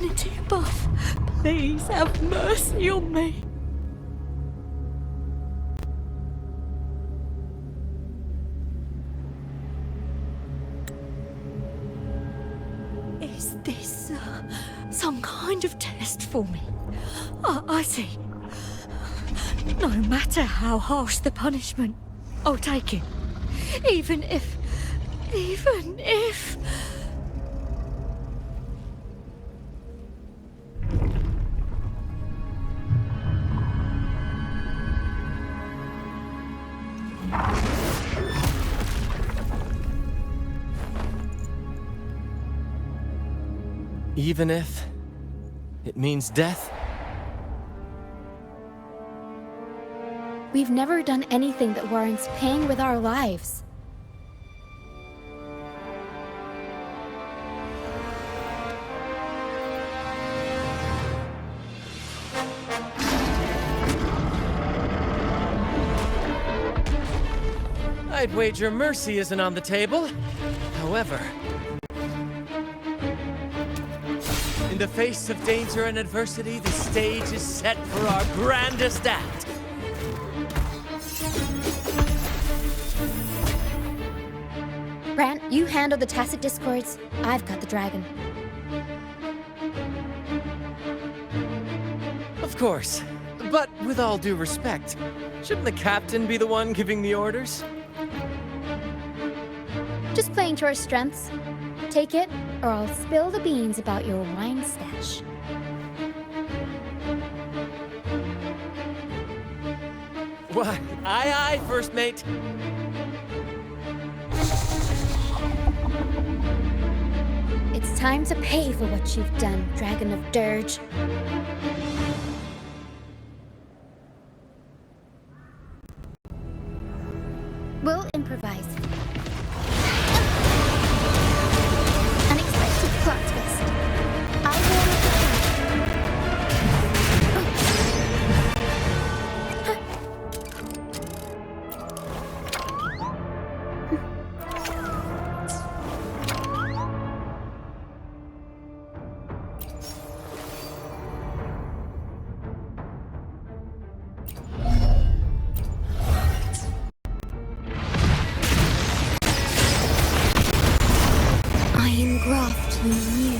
eternity above, please have mercy on me. Is this some kind of test for me? I see. No matter how harsh the punishment, I'll take it. Even if... Even if it means death? We've never done anything that warrants paying with our lives. I'd wager mercy isn't on the table. However, in the face of danger and adversity, the stage is set for our grandest act. Brant, you handle the tacit discords. I've got the dragon. Of course. But with all due respect, shouldn't the captain be the one giving the orders? Just playing to our strengths. Take it, or I'll spill the beans about your wine stash. Why, aye, first mate. It's time to pay for what you've done, Dragon of Dirge. We'll improvise. Unexpected plot twist. I'll go with the I am grafting you.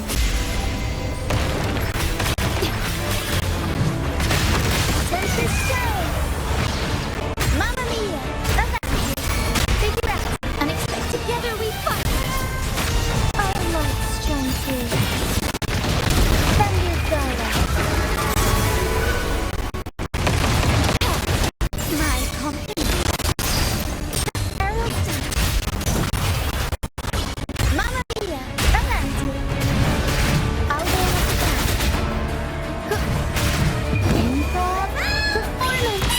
Tempest Shade! Mamma mia! Avanti! Figure out! Unexpected. Together we fight! Our lights shine through. Thunder Gara. My company. Arrows down. Mamma mia! Avanti! I'll go with the plan. Improv performance!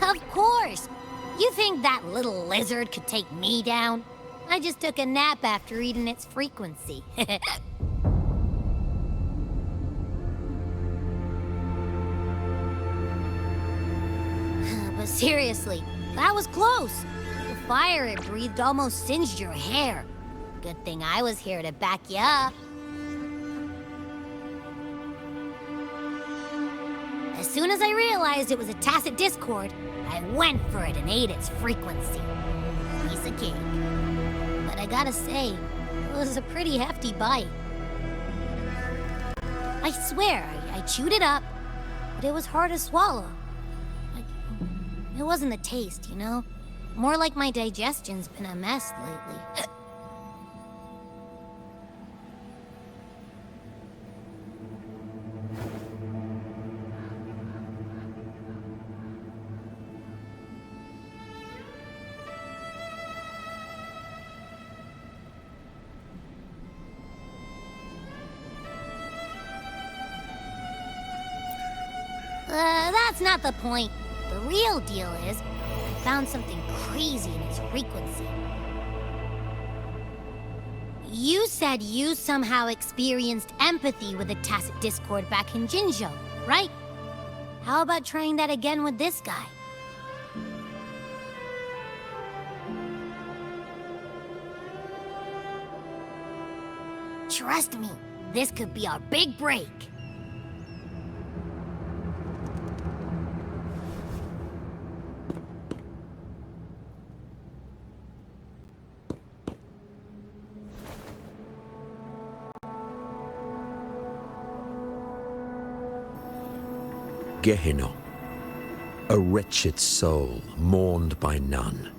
Of course! You think that little lizard could take me down? I just took a nap after eating its frequency. But seriously, that was close. The fire it breathed almost singed your hair. Good thing I was here to back you up. As soon as I realized it was a tacit discord, I went for it and ate its frequency. Piece of cake. But I gotta say, it was a pretty hefty bite. I swear, I chewed it up, but it was hard to swallow. It wasn't the taste, you know? More like my digestion's been a mess lately. That's not the point. The real deal is, I found something crazy in its frequency. You said you somehow experienced empathy with the Tacit Discord back in Jinzhou, right? How about trying that again with this guy? Trust me, this could be our big break. Gehenna, a wretched soul mourned by none.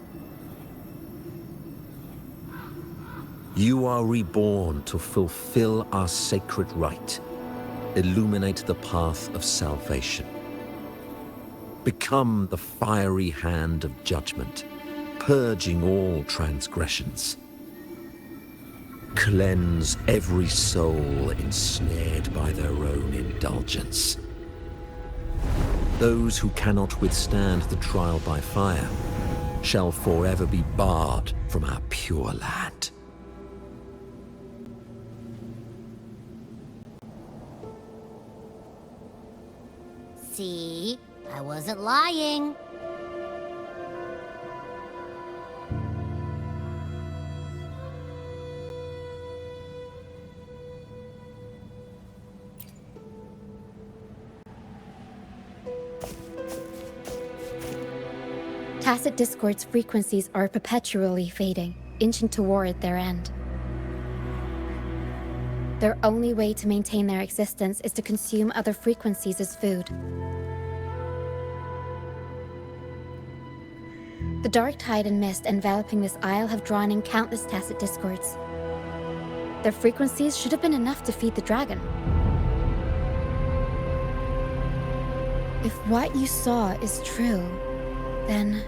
You are reborn to fulfill our sacred rite, illuminate the path of salvation. Become the fiery hand of judgment, purging all transgressions. Cleanse every soul ensnared by their own indulgence. Those who cannot withstand the trial by fire shall forever be barred from our pure land. See? I wasn't lying. Tacit Discord's frequencies are perpetually fading, inching toward their end. Their only way to maintain their existence is to consume other frequencies as food. The dark tide and mist enveloping this isle have drawn in countless Tacit Discords. Their frequencies should have been enough to feed the dragon. If what you saw is true, then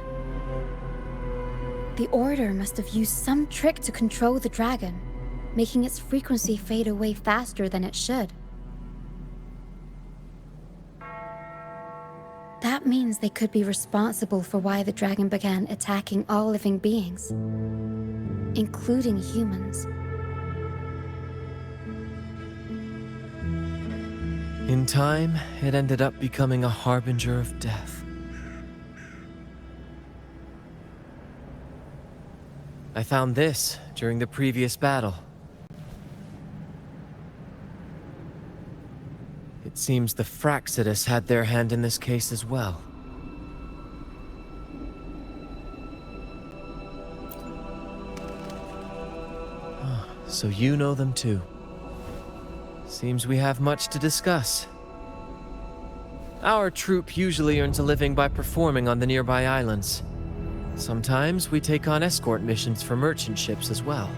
the Order must have used some trick to control the dragon, making its frequency fade away faster than it should. That means they could be responsible for why the dragon began attacking all living beings, including humans. In time, it ended up becoming a harbinger of death. I found this during the previous battle. It seems the Fraxidus had their hand in this case as well. So you know them too. Seems we have much to discuss. Our troop usually earns a living by performing on the nearby islands. Sometimes we take on escort missions for merchant ships as well.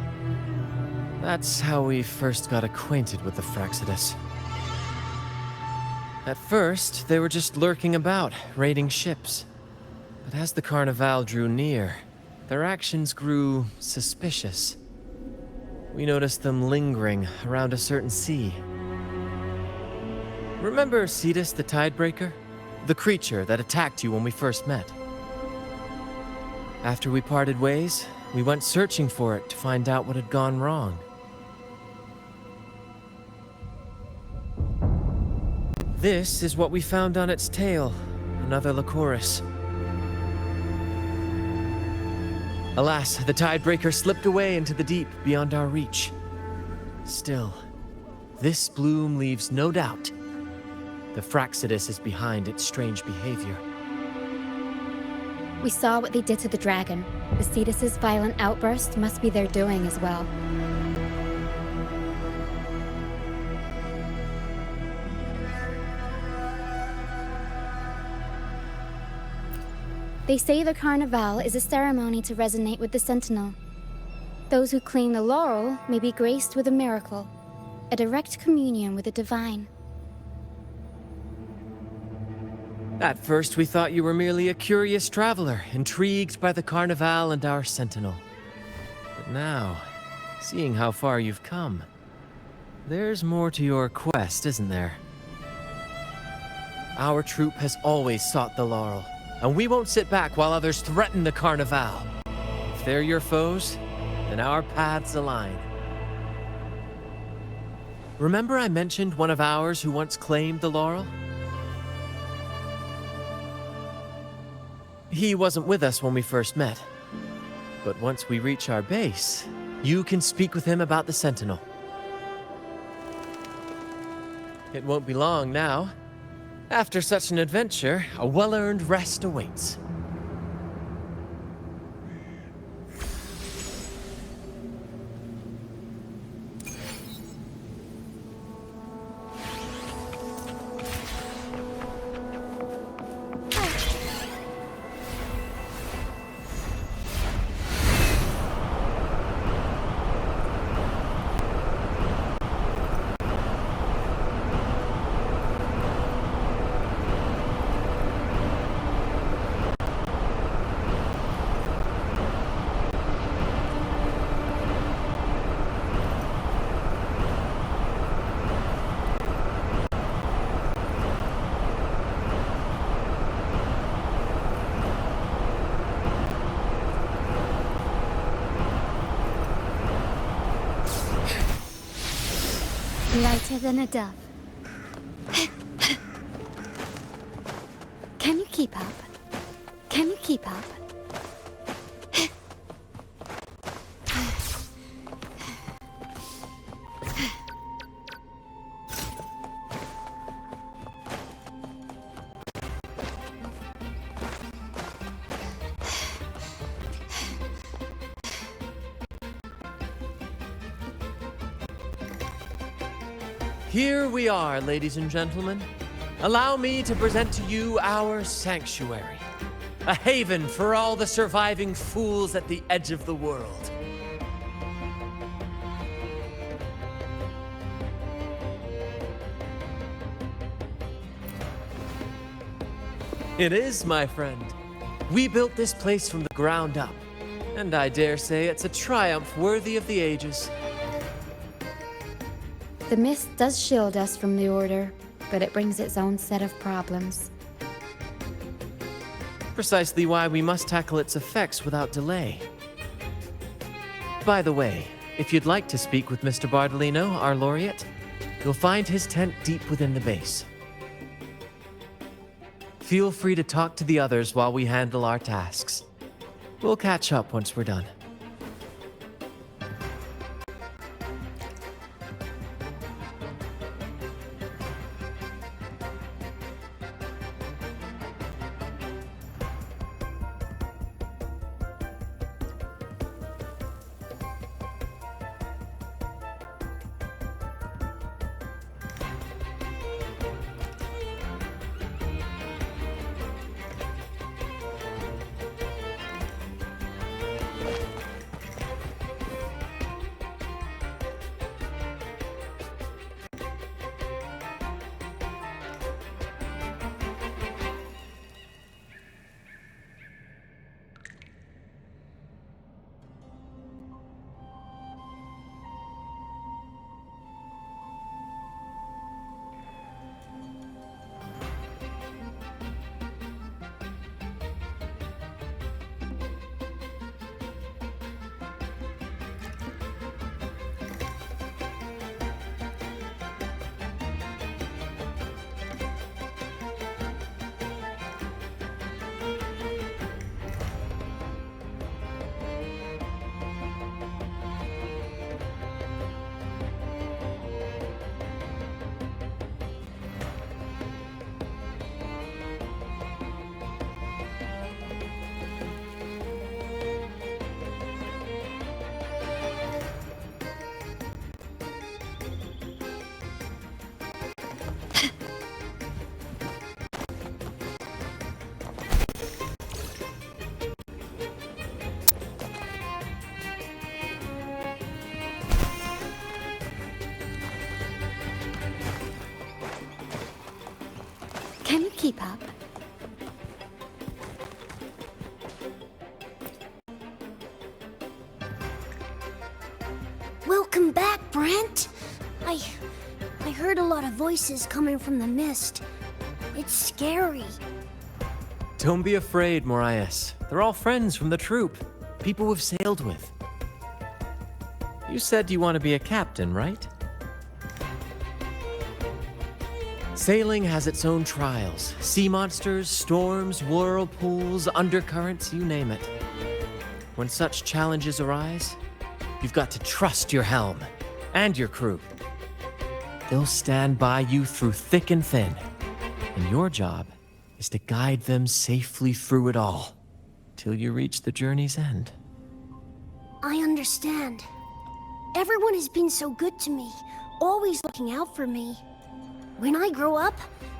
That's how we first got acquainted with the Fraxidus. At first, they were just lurking about, raiding ships. But as the Carnival drew near, their actions grew suspicious. We noticed them lingering around a certain sea. Remember Cetus the Tidebreaker? The creature that attacked you when we first met? After we parted ways, we went searching for it to find out what had gone wrong. This is what we found on its tail, another Lycoris. Alas, the Tidebreaker slipped away into the deep beyond our reach. Still, this bloom leaves no doubt. The Fraxidus is behind its strange behavior. We saw what they did to the dragon. The Cetus's violent outburst must be their doing as well. They say the Carnival is a ceremony to resonate with the Sentinel. Those who claim the laurel may be graced with a miracle, a direct communion with the divine. At first, we thought you were merely a curious traveler, intrigued by the Carnival and our Sentinel. But now, seeing how far you've come, there's more to your quest, isn't there? Our troop has always sought the laurel, and we won't sit back while others threaten the Carnival. If they're your foes, then our paths align. Remember I mentioned one of ours who once claimed the laurel? He wasn't with us when we first met. But once we reach our base, you can speak with him about the Sentinel. It won't be long now. After such an adventure, a well-earned rest awaits. Lighter than a dove. Can you keep up? Can you keep up? Here we are, ladies and gentlemen. Allow me to present to you our sanctuary. A haven for all the surviving fools at the edge of the world. It is, my friend. We built this place from the ground up, and I dare say it's a triumph worthy of the ages. The mist does shield us from the Order, but it brings its own set of problems. Precisely why we must tackle its effects without delay. By the way, if you'd like to speak with Mr. Bardolino, our laureate, you'll find his tent deep within the base. Feel free to talk to the others while we handle our tasks. We'll catch up once we're done. Can you keep up? Welcome back, Brent. I heard a lot of voices coming from the mist. It's scary. Don't be afraid, Morias. They're all friends from the troop. People we've sailed with. You said you want to be a captain, right? Sailing has its own trials. Sea monsters, storms, whirlpools, undercurrents, you name it. When such challenges arise, you've got to trust your helm and your crew. They'll stand by you through thick and thin, and your job is to guide them safely through it all, till you reach the journey's end. I understand. Everyone has been so good to me, always looking out for me. When I grow up,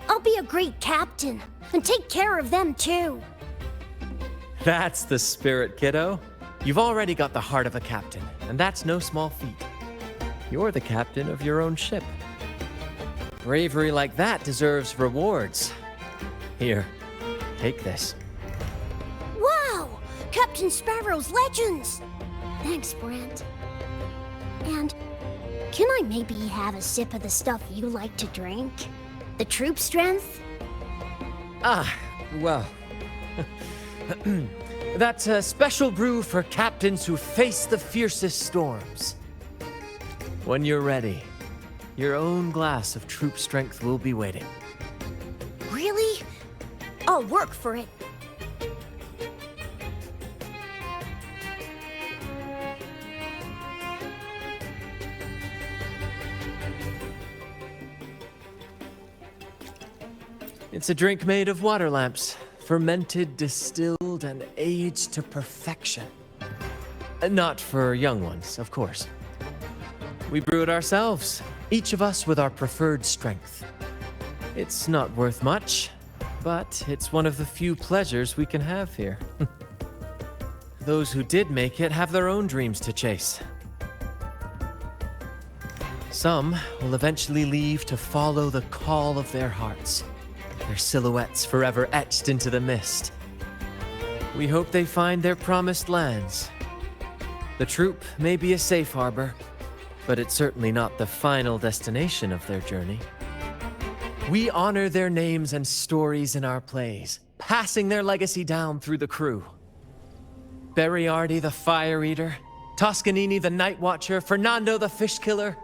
I'll be a great captain, and take care of them too. That's the spirit, kiddo. You've already got the heart of a captain, and that's no small feat. You're the captain of your own ship. Bravery like that deserves rewards. Here, take this. Wow! Captain Sparrow's legends! Thanks, Brant. And can I maybe have a sip of the stuff you like to drink? The troop strength? Well... That's a special brew for captains who face the fiercest storms. When you're ready, your own glass of troop strength will be waiting. Really? I'll work for it. It's a drink made of water lamps, fermented, distilled, and aged to perfection. Not for young ones, of course. We brew it ourselves, each of us with our preferred strength. It's not worth much, but it's one of the few pleasures we can have here. Those who did make it have their own dreams to chase. Some will eventually leave to follow the call of their hearts, their silhouettes forever etched into the mist. We hope they find their promised lands. The troop may be a safe harbor, but it's certainly not the final destination of their journey. We honor their names and stories in our plays, passing their legacy down through the crew. Beriardi the Fire Eater, Toscanini the Night Watcher, Fernando the Fish Killer.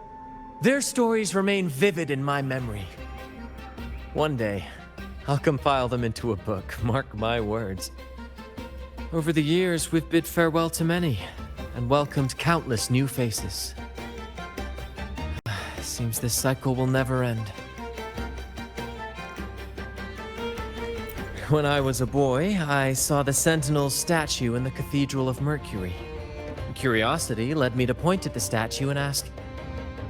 Their stories remain vivid in my memory. One day, I'll compile them into a book, mark my words. Over the years, we've bid farewell to many, and welcomed countless new faces. Seems this cycle will never end. When I was a boy, I saw the Sentinel's statue in the Cathedral of Mercury. Curiosity led me to point at the statue and ask,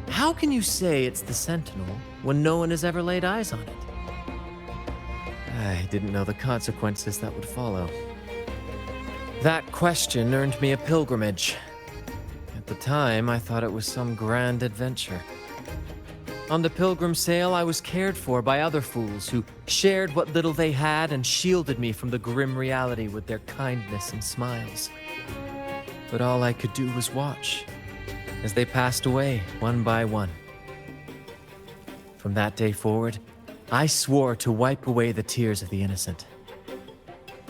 how can you say it's the Sentinel when no one has ever laid eyes on it? I didn't know the consequences that would follow. That question earned me a pilgrimage. At the time, I thought it was some grand adventure. On the pilgrim sail, I was cared for by other fools who shared what little they had and shielded me from the grim reality with their kindness and smiles. But all I could do was watch as they passed away one by one. From that day forward, I swore to wipe away the tears of the innocent.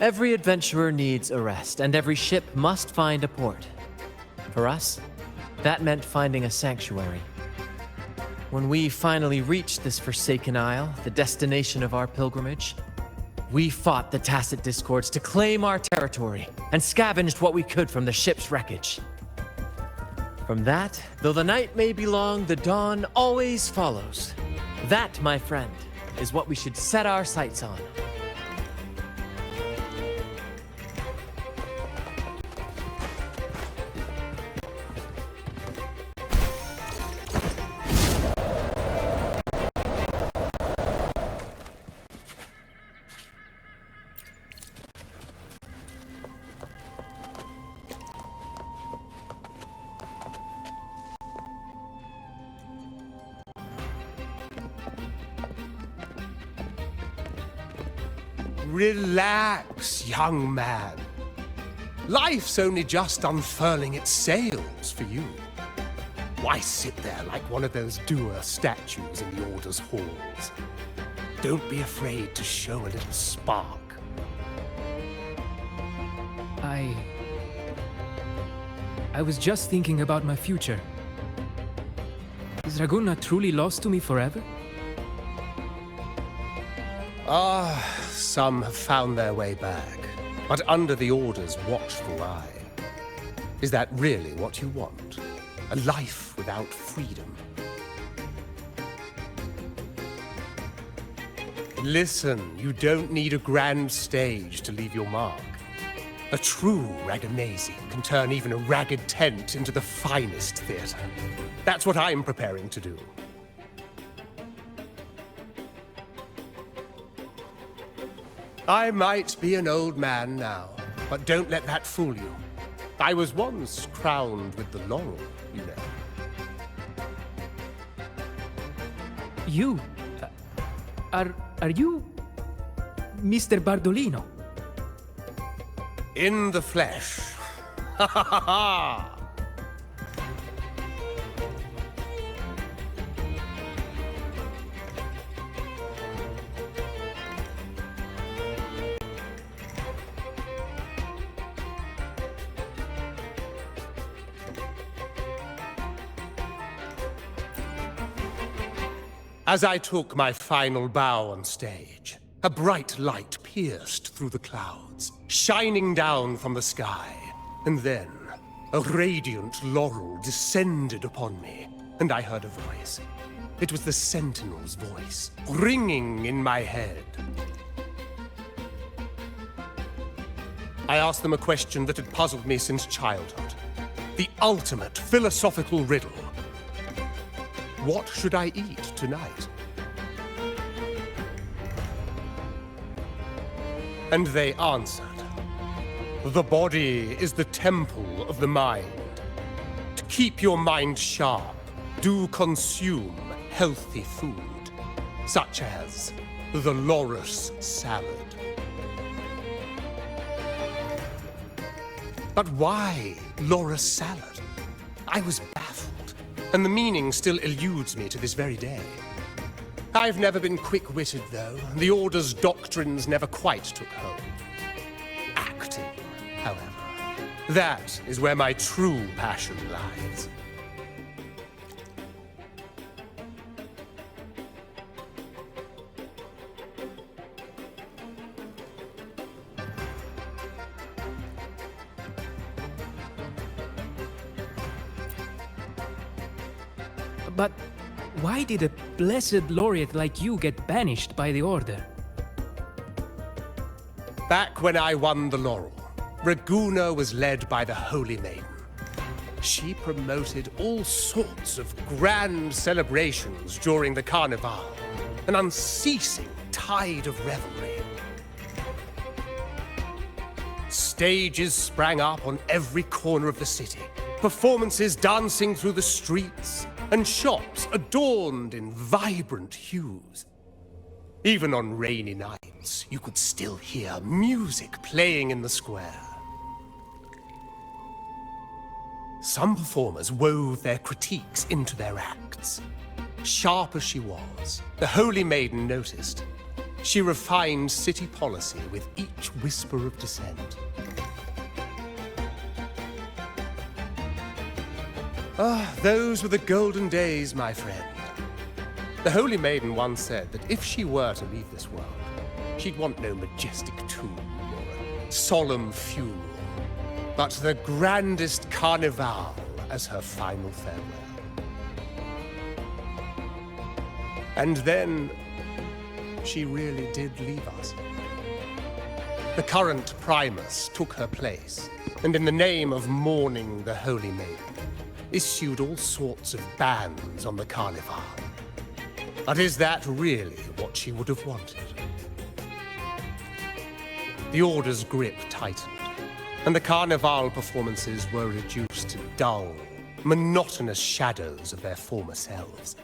Every adventurer needs a rest, and every ship must find a port. For us, that meant finding a sanctuary. When we finally reached this forsaken isle, the destination of our pilgrimage, we fought the Tacit Discords to claim our territory and scavenged what we could from the ship's wreckage. From that, though the night may be long, the dawn always follows. That, my friend, is what we should set our sights on. Relax, young man. Life's only just unfurling its sails for you. Why sit there like one of those dour statues in the Order's halls? Don't be afraid to show a little spark. I was just thinking about my future. Is Raguna truly lost to me forever? Some have found their way back, but under the Order's watchful eye. Is that really what you want? A life without freedom? Listen, you don't need a grand stage to leave your mark. A true Raganazi can turn even a ragged tent into the finest theater. That's what I'm preparing to do. I might be an old man now, but don't let that fool you. I was once crowned with the laurel, you know. You? Are you Mr. Bardolino? In the flesh. Ha ha ha ha! As I took my final bow on stage, a bright light pierced through the clouds, shining down from the sky. And then, a radiant laurel descended upon me, and I heard a voice. It was the Sentinel's voice, ringing in my head. I asked them a question that had puzzled me since childhood. The ultimate philosophical riddle. What should I eat tonight? And they answered, the body is the temple of the mind. To keep your mind sharp, do consume healthy food, such as the Loris salad. But why Loris salad? I was baffled, and the meaning still eludes me to this very day. I've never been quick-witted, though. The Order's doctrines never quite took hold. Acting, however, that is where my true passion lies. But why did a blessed laureate like you get banished by the Order? Back when I won the laurel, Raguna was led by the Holy Maiden. She promoted all sorts of grand celebrations during the Carnival, an unceasing tide of revelry. Stages sprang up on every corner of the city, performances dancing through the streets, and shops adorned in vibrant hues. Even on rainy nights, you could still hear music playing in the square. Some performers wove their critiques into their acts. Sharp as she was, the Holy Maiden noticed. She refined city policy with each whisper of dissent. Those were the golden days, my friend. The Holy Maiden once said that if she were to leave this world, she'd want no majestic tomb or a solemn funeral, but the grandest carnival as her final farewell. And then, she really did leave us. The current Primus took her place, and in the name of mourning the Holy Maiden, issued all sorts of bans on the Carnival. But is that really what she would have wanted? The Order's grip tightened, and the Carnival performances were reduced to dull, monotonous shadows of their former selves.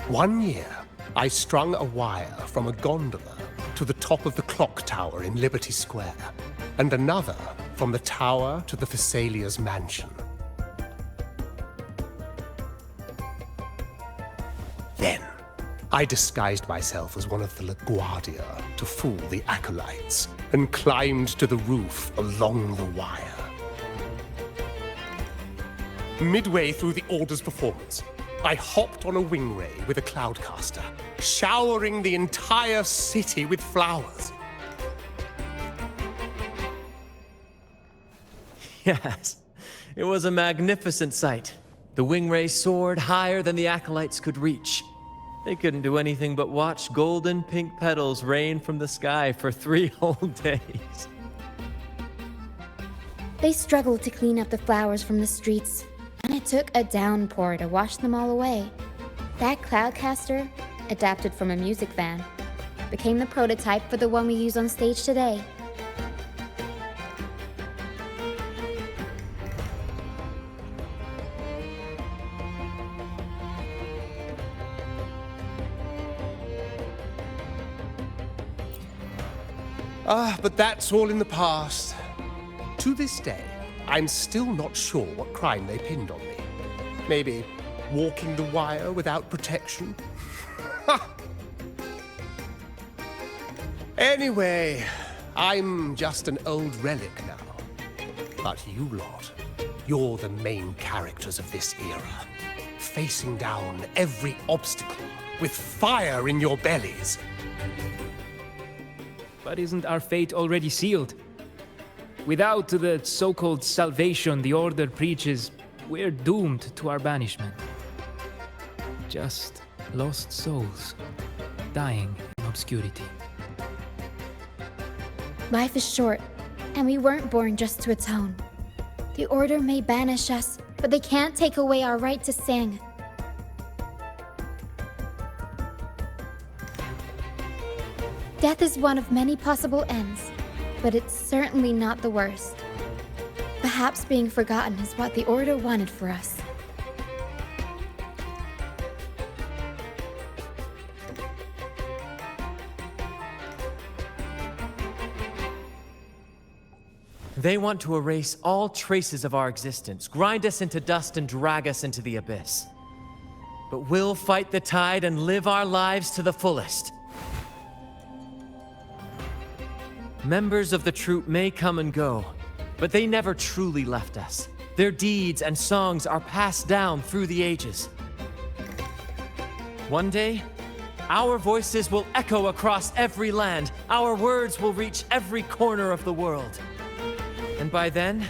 One year, I strung a wire from a gondola to the top of the clock tower in Liberty Square, and another from the tower to the Thessalia's mansion. I disguised myself as one of the LaGuardia to fool the acolytes, and climbed to the roof along the wire. Midway through the Order's performance, I hopped on a wing ray with a cloudcaster, showering the entire city with flowers. Yes, it was a magnificent sight. The wing ray soared higher than the acolytes could reach. They couldn't do anything but watch golden pink petals rain from the sky for 3 whole days. They struggled to clean up the flowers from the streets, and it took a downpour to wash them all away. That cloudcaster, adapted from a music van, became the prototype for the one we use on stage today. But that's all in the past. To this day, I'm still not sure what crime they pinned on me. Maybe walking the wire without protection? Anyway, I'm just an old relic now. But you lot, you're the main characters of this era. Facing down every obstacle with fire in your bellies. But isn't our fate already sealed? Without the so-called salvation the Order preaches, we're doomed to our banishment. Just lost souls, dying in obscurity. Life is short, and we weren't born just to atone. The Order may banish us, but they can't take away our right to sing. Death is one of many possible ends, but it's certainly not the worst. Perhaps being forgotten is what the Order wanted for us. They want to erase all traces of our existence, grind us into dust and drag us into the abyss. But we'll fight the tide and live our lives to the fullest. Members of the troupe may come and go, but they never truly left us. Their deeds and songs are passed down through the ages. One day, our voices will echo across every land. Our words will reach every corner of the world. And by then,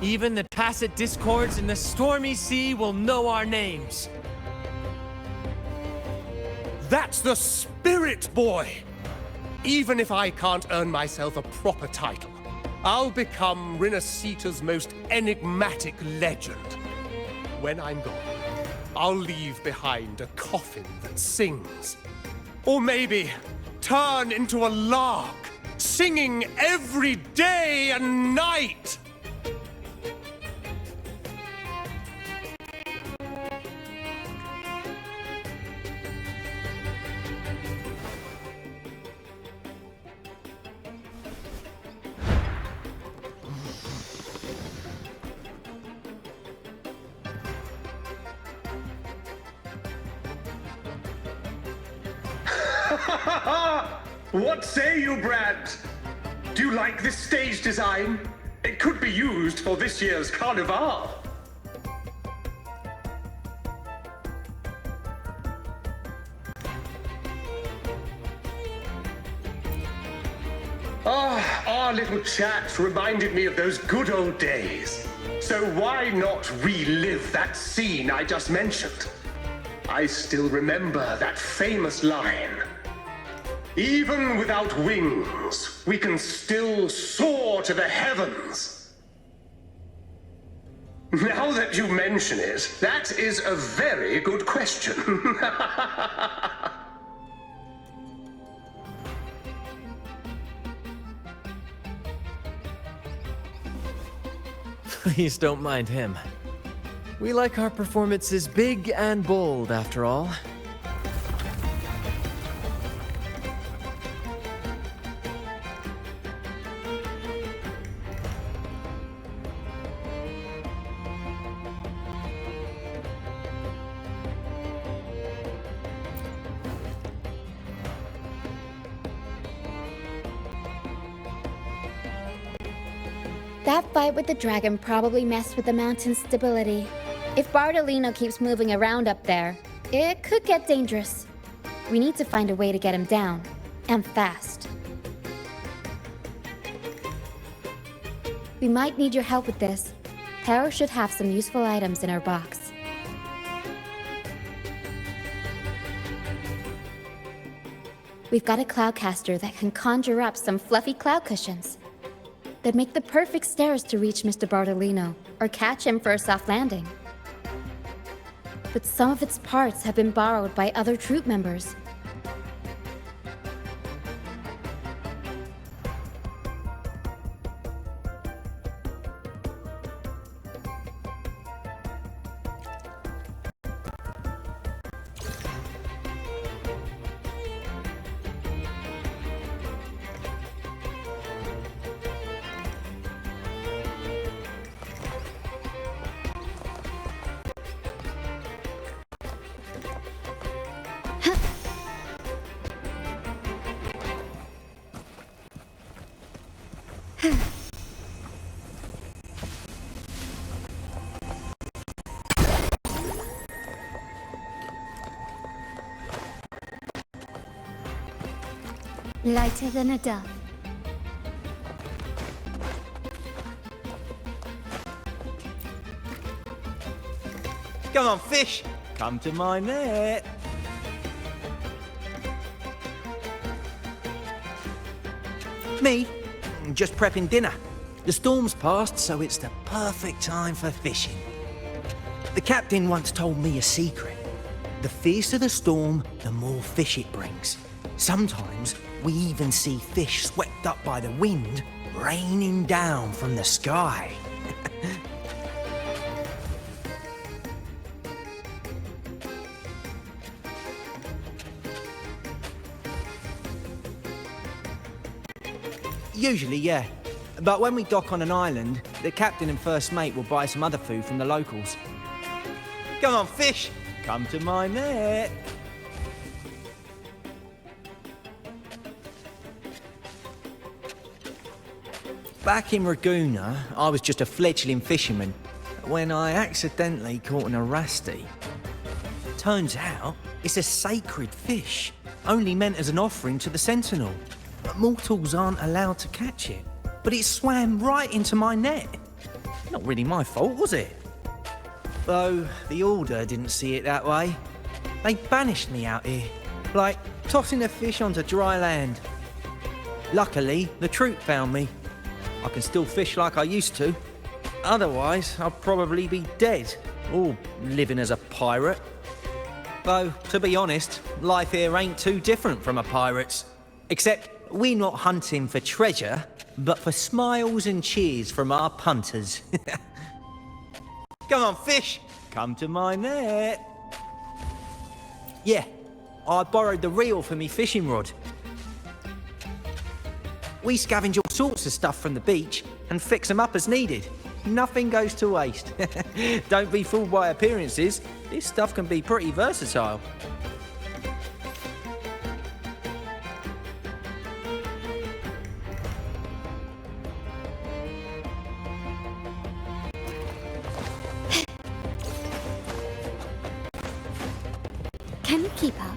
even the tacit discords in the stormy sea will know our names. That's the spirit, boy! Even if I can't earn myself a proper title, I'll become Rinasita's most enigmatic legend. When I'm gone, I'll leave behind a coffin that sings. Or maybe turn into a lark, singing every day and night! What say you, Brad? Do you like this stage design? It could be used for this year's carnival. Our little chat reminded me of those good old days. So why not relive that scene I just mentioned? I still remember that famous line. Even without wings, we can still soar to the heavens. Now that you mention it, that is a very good question. Please don't mind him. We like our performances big and bold, after all. That fight with the dragon probably messed with the mountain's stability. If Bardolino keeps moving around up there, it could get dangerous. We need to find a way to get him down, and fast. We might need your help with this. Taro should have some useful items in her box. We've got a cloudcaster that can conjure up some fluffy cloud cushions. They'd make the perfect stairs to reach Mr. Bardolino, or catch him for a soft landing. But some of its parts have been borrowed by other troop members. Lighter than a dove. Come on, fish! Come to my net! Me? Just prepping dinner. The storm's passed, so it's the perfect time for fishing. The captain once told me a secret. The fiercer the storm, the more fish it brings. Sometimes we even see fish swept up by the wind, raining down from the sky. Usually, yeah. But when we dock on an island, the captain and first mate will buy some other food from the locals. Come on, fish! Come to my net! Back in Raguna, I was just a fledgling fisherman when I accidentally caught an arasti. Turns out, it's a sacred fish, only meant as an offering to the Sentinel. Mortals aren't allowed to catch it, but it swam right into my net. Not really my fault, was it? Though the Order didn't see it that way. They banished me out here, like tossing a fish onto dry land. Luckily, the troop found me. I can still fish like I used to. Otherwise, I'd probably be dead, or living as a pirate. Though, to be honest, life here ain't too different from a pirate's. Except we're not hunting for treasure, but for smiles and cheers from our punters. Come on, fish! Come to my net! Yeah, I borrowed the reel for me fishing rod. We scavenge all sorts of stuff from the beach and fix them up as needed. Nothing goes to waste. Don't be fooled by appearances. This stuff can be pretty versatile. Can you keep up?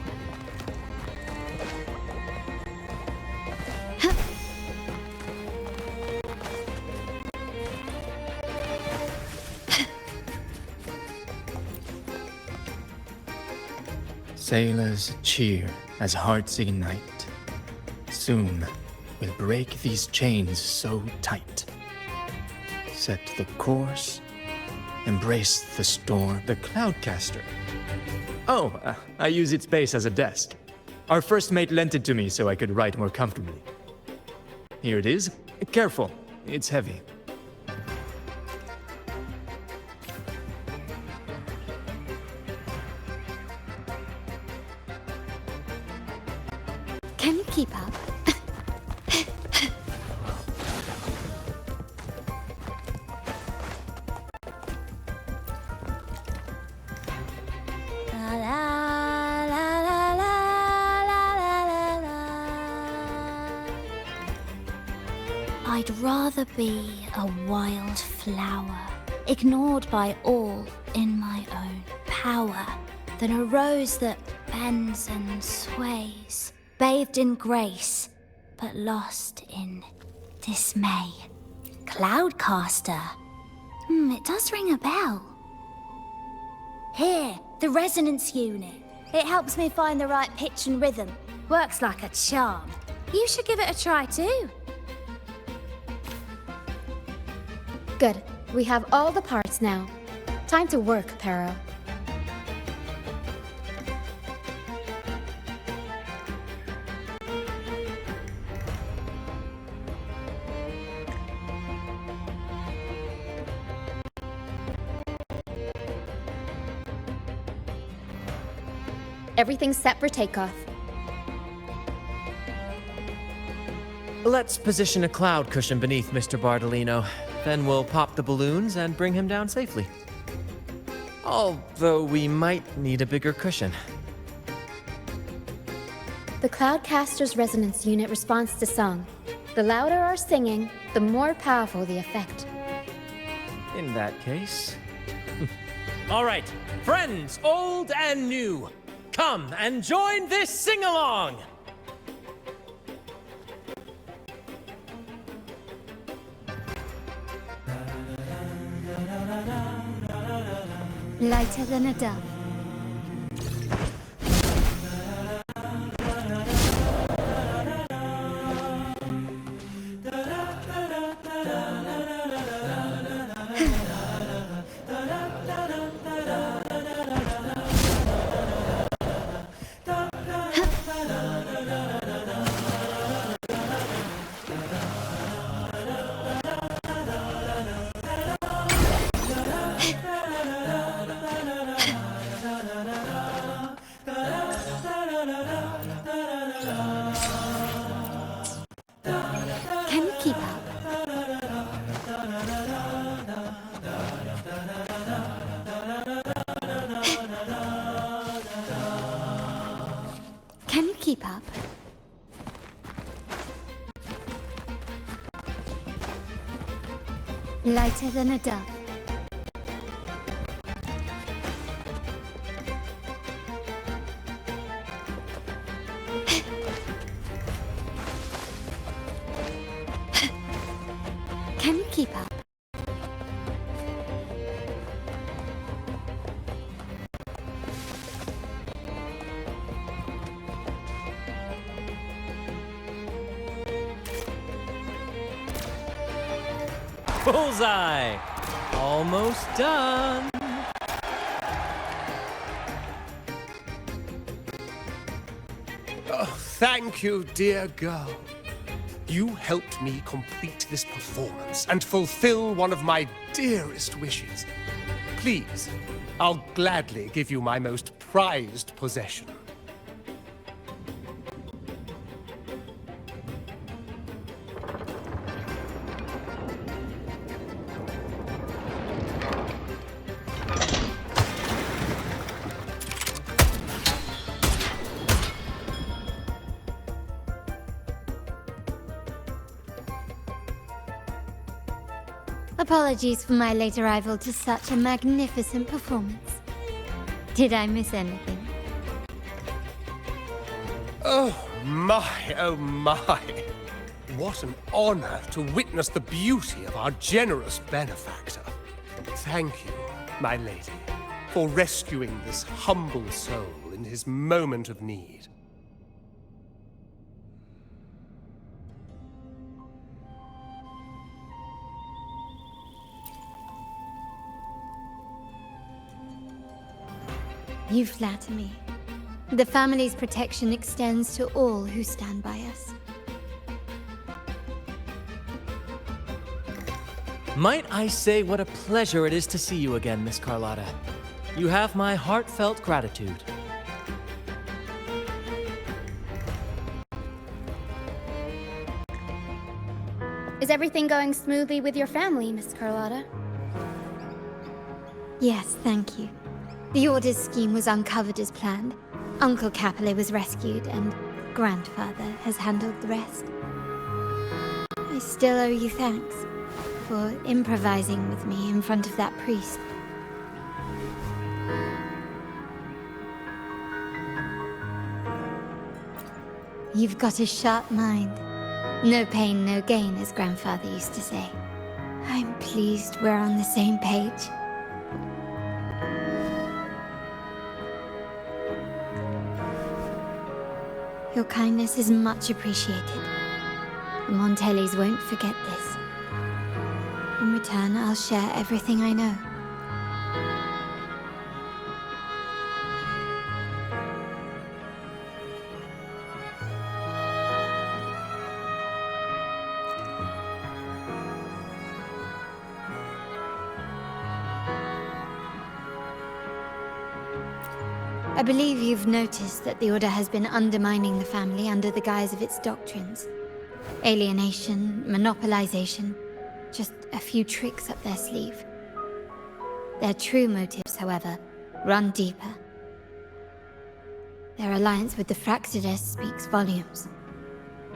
Sailors cheer as hearts ignite. Soon we'll break these chains so tight. Set the course, embrace the storm. The Cloudcaster. Oh, I use its base as a desk. Our first mate lent it to me so I could write more comfortably. Here it is. Careful, it's heavy. Can you keep up? I I'd rather be a wild flower, ignored by all in my own power, than a rose that bends and sways, bathed in grace, but lost in dismay. Cloudcaster. It does ring a bell. Here, the resonance unit. It helps me find the right pitch and rhythm. Works like a charm. You should give it a try too. Good. We have all the parts now. Time to work, Pero. Everything's set for takeoff. Let's position a cloud cushion beneath Mr. Bardolino. Then we'll pop the balloons and bring him down safely. Although we might need a bigger cushion. The Cloudcaster's resonance unit responds to song. The louder our singing, the more powerful the effect. In that case... All right, friends, old and new, come and join this sing-along! Lighter than a dove. Can you keep up? Can you keep up? Lighter than a dove. Can you keep up? Bullseye! Almost done! Oh, thank you, dear girl. You helped me complete this performance and fulfill one of my dearest wishes. Please, I'll gladly give you my most prized possession. Apologies for my late arrival to such a magnificent performance. Did I miss anything? Oh my, oh my. What an honor to witness the beauty of our generous benefactor. Thank you, my lady, for rescuing this humble soul in his moment of need. You flatter me. The family's protection extends to all who stand by us. Might I say what a pleasure it is to see you again, Miss Carlotta. You have my heartfelt gratitude. Is everything going smoothly with your family, Miss Carlotta? Yes, thank you. The Order's scheme was uncovered as planned. Uncle Capilet was rescued, and Grandfather has handled the rest. I still owe you thanks for improvising with me in front of that priest. You've got a sharp mind. No pain, no gain, as Grandfather used to say. I'm pleased we're on the same page. Your kindness is much appreciated. The Montellis won't forget this. In return, I'll share everything I know. I believe you've noticed that the Order has been undermining the family under the guise of its doctrines. Alienation, monopolization, just a few tricks up their sleeve. Their true motives, however, run deeper. Their alliance with the Fraxides speaks volumes.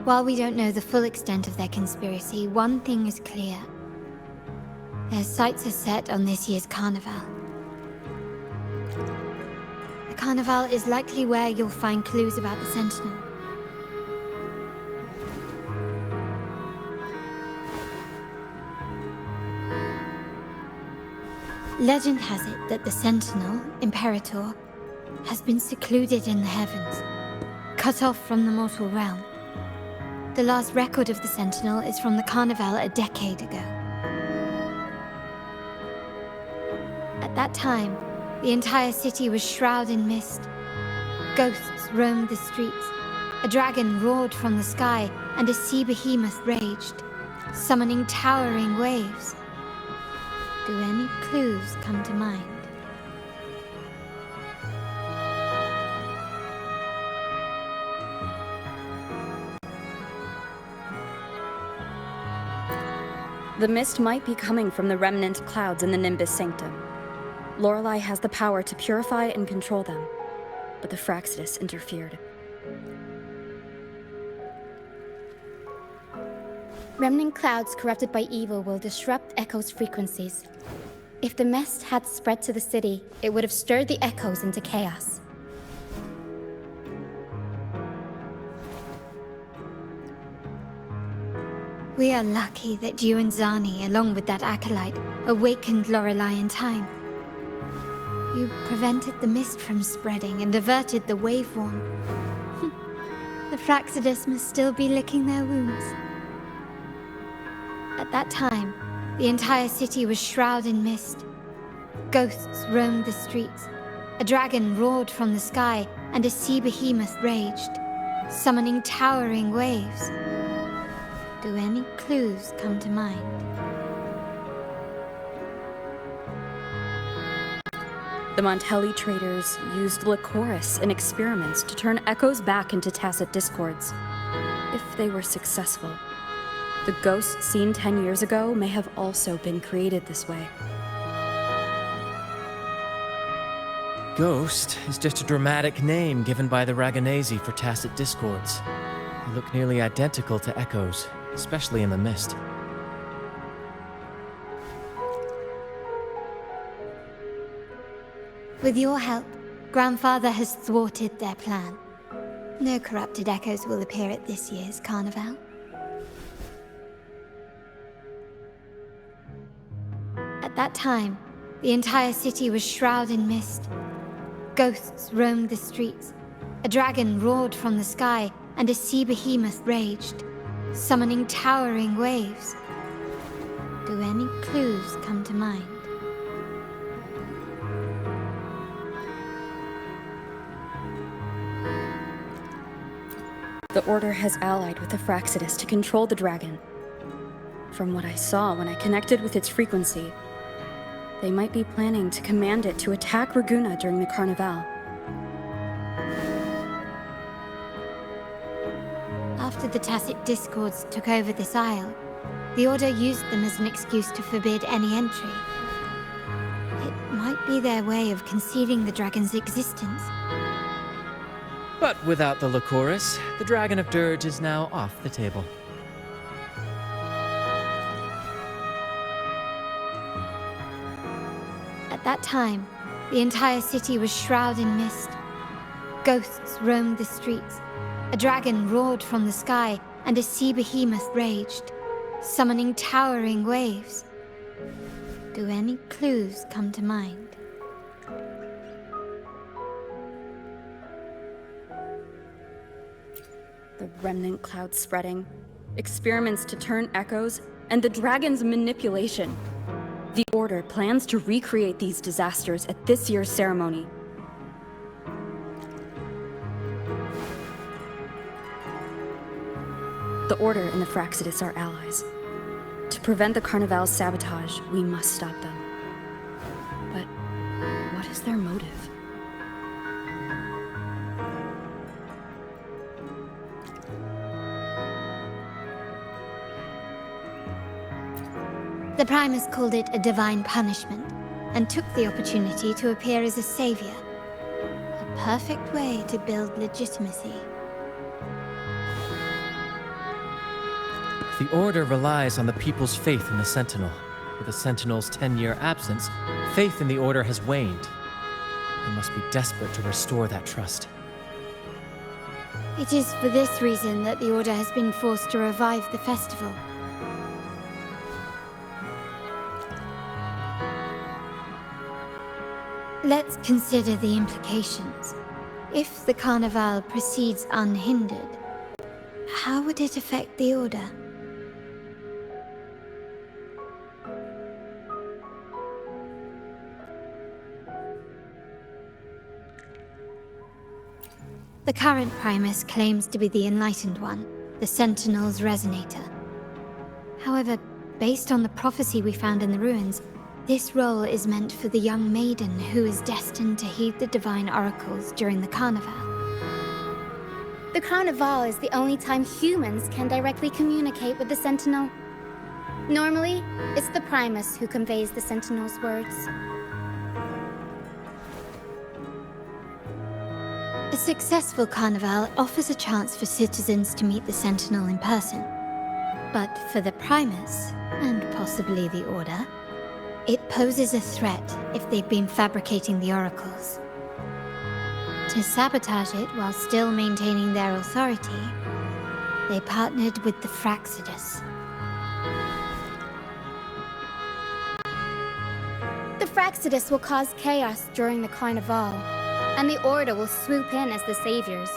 While we don't know the full extent of their conspiracy, one thing is clear. Their sights are set on this year's carnival. The carnival is likely where you'll find clues about the Sentinel. Legend has it that the Sentinel, Imperator, has been secluded in the heavens, cut off from the mortal realm. The last record of the Sentinel is from the carnival a decade ago. At that time, the entire city was shrouded in mist. Ghosts roamed the streets. A dragon roared from the sky, and a sea behemoth raged, summoning towering waves. Do any clues come to mind? The mist might be coming from the remnant clouds in the Nimbus Sanctum. Lorelei has the power to purify and control them, but the Fraxides interfered. Remnant clouds corrupted by evil will disrupt Echo's frequencies. If the mist had spread to the city, it would have stirred the echoes into chaos. We are lucky that you and Zani, along with that acolyte, awakened Lorelei in time. You prevented the mist from spreading and averted the wave-worn. The Fraxides must still be licking their wounds. At that time, the entire city was shrouded in mist. Ghosts roamed the streets. A dragon roared from the sky, and a sea behemoth raged, summoning towering waves. Do any clues come to mind? The Montelli traders used Lycoris in experiments to turn echoes back into tacit discords. If they were successful, the ghosts seen 10 years ago may have also been created this way. Ghost is just a dramatic name given by the Ragganese for tacit discords. They look nearly identical to echoes, especially in the mist. With your help, Grandfather has thwarted their plan. No corrupted echoes will appear at this year's carnival. At that time, the entire city was shrouded in mist. Ghosts roamed the streets. A dragon roared from the sky, and a sea behemoth raged, summoning towering waves. Do any clues come to mind? The Order has allied with the Fraxides to control the dragon. From what I saw when I connected with its frequency, they might be planning to command it to attack Raguna during the Carnival. After the Tacit Discords took over this isle, the Order used them as an excuse to forbid any entry. It might be their way of concealing the dragon's existence. But without the Lycoris, the Dragon of Dirge is now off the table. that time, the entire city was shrouded in mist. Ghosts roamed the streets. A dragon roared from the sky, and a sea behemoth raged, summoning towering waves. Do any clues come to mind? The remnant cloud spreading, experiments to turn echoes, and the dragon's manipulation. The Order plans to recreate these disasters at this year's ceremony. The Order and the Fraxidus are allies. To prevent the Carnival's sabotage, we must stop them. But what is their motive? The Primus called it a divine punishment, and took the opportunity to appear as a savior. A perfect way to build legitimacy. The Order relies on the people's faith in the Sentinel. With the Sentinel's 10-year absence, faith in the Order has waned. They must be desperate to restore that trust. It is for this reason that the Order has been forced to revive the festival. Let's consider the implications. If the Carnival proceeds unhindered, how would it affect the Order? The current Primus claims to be the Enlightened One, the Sentinel's Resonator. However, based on the prophecy we found in the ruins, this role is meant for the young maiden who is destined to heed the divine oracles during the Carnival. The Carnival is the only time humans can directly communicate with the Sentinel. Normally, it's the Primus who conveys the Sentinel's words. A successful Carnival offers a chance for citizens to meet the Sentinel in person. But for the Primus, and possibly the Order, it poses a threat if they've been fabricating the oracles. To sabotage it while still maintaining their authority, they partnered with the Fraxidus. The Fraxidus will cause chaos during the Carnival, and the Order will swoop in as the saviors,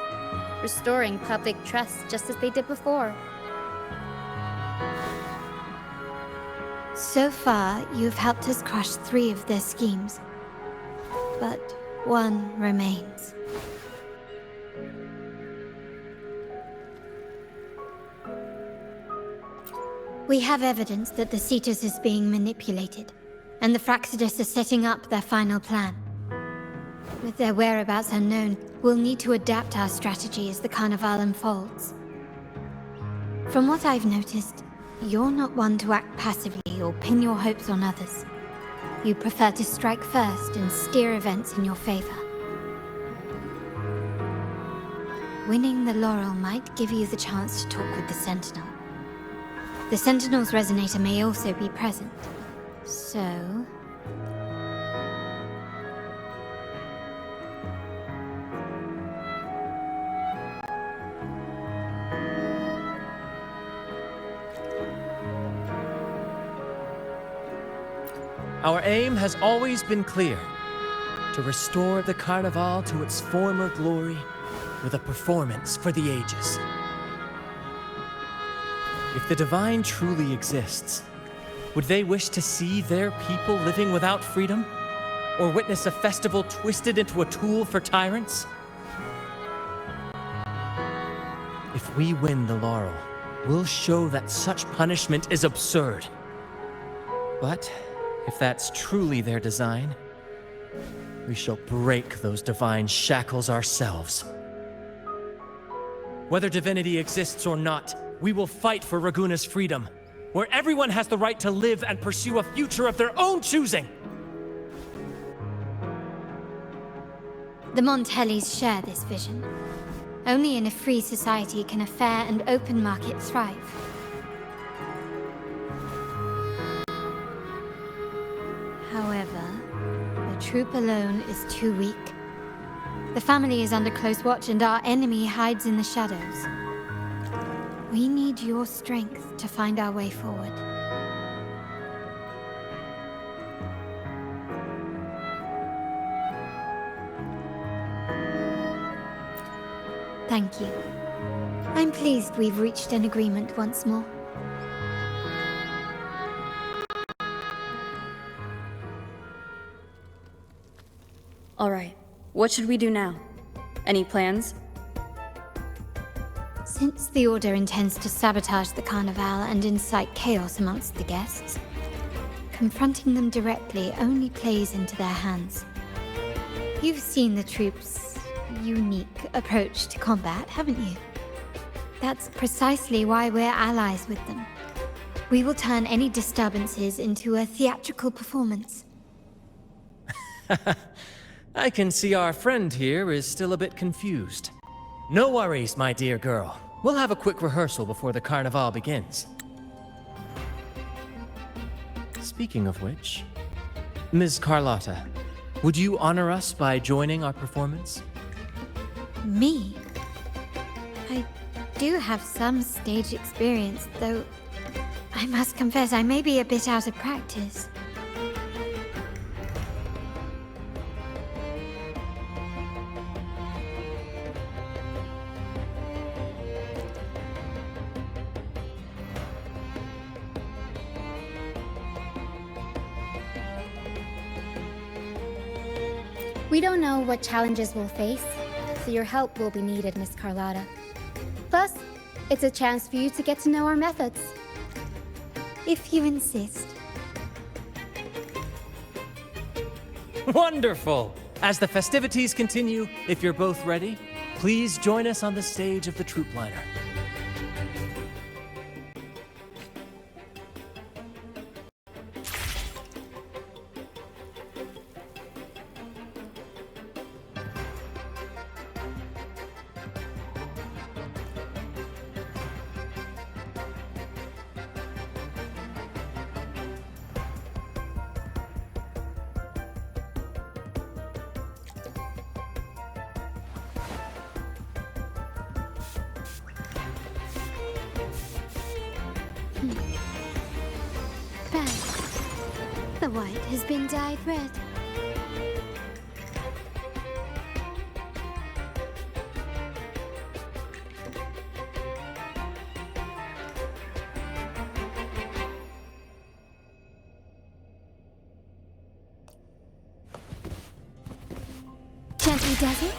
restoring public trust just as they did before. So far, you've helped us crush 3 of their schemes. But one remains. We have evidence that the Cetus is being manipulated, and the Fraxidus are setting up their final plan. With their whereabouts unknown, we'll need to adapt our strategy as the Carnival unfolds. From what I've noticed, you're not one to act passively or pin your hopes on others. You prefer to strike first and steer events in your favor. Winning the laurel might give you the chance to talk with the Sentinel. The Sentinel's Resonator may also be present, so... Our aim has always been clear: to restore the Carnival to its former glory with a performance for the ages. If the Divine truly exists, would they wish to see their people living without freedom? Or witness a festival twisted into a tool for tyrants? If we win the laurel, we'll show that such punishment is absurd. But if that's truly their design, we shall break those divine shackles ourselves. Whether divinity exists or not, we will fight for Raguna's freedom, where everyone has the right to live and pursue a future of their own choosing. The Montellis share this vision. Only in a free society can a fair and open market thrive. However, troop alone is too weak. The family is under close watch and our enemy hides in the shadows. We need your strength to find our way forward. Thank you. I'm pleased we've reached an agreement once more. All right, what should we do now? Any plans? Since the Order intends to sabotage the Carnival and incite chaos amongst the guests, confronting them directly only plays into their hands. You've seen the troops' unique approach to combat, haven't you? That's precisely why we're allies with them. We will turn any disturbances into a theatrical performance. I can see our friend here is still a bit confused. No worries, my dear girl. We'll have a quick rehearsal before the carnival begins. Speaking of which, Ms. Carlotta, would you honor us by joining our performance? Me? I do have some stage experience, though I must confess I may be a bit out of practice. We don't know what challenges we'll face, so your help will be needed, Miss Carlotta. Plus, it's a chance for you to get to know our methods. If you insist. Wonderful! As the festivities continue, if you're both ready, please join us on the stage of the troop liner. Bad. The white has been dyed red. Gently does it?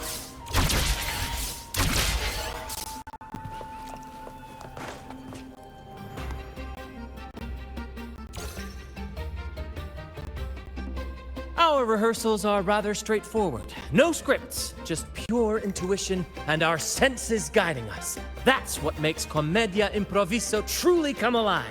Our rehearsals are rather straightforward. No scripts, just pure intuition and our senses guiding us. That's what makes Commedia Improviso truly come alive.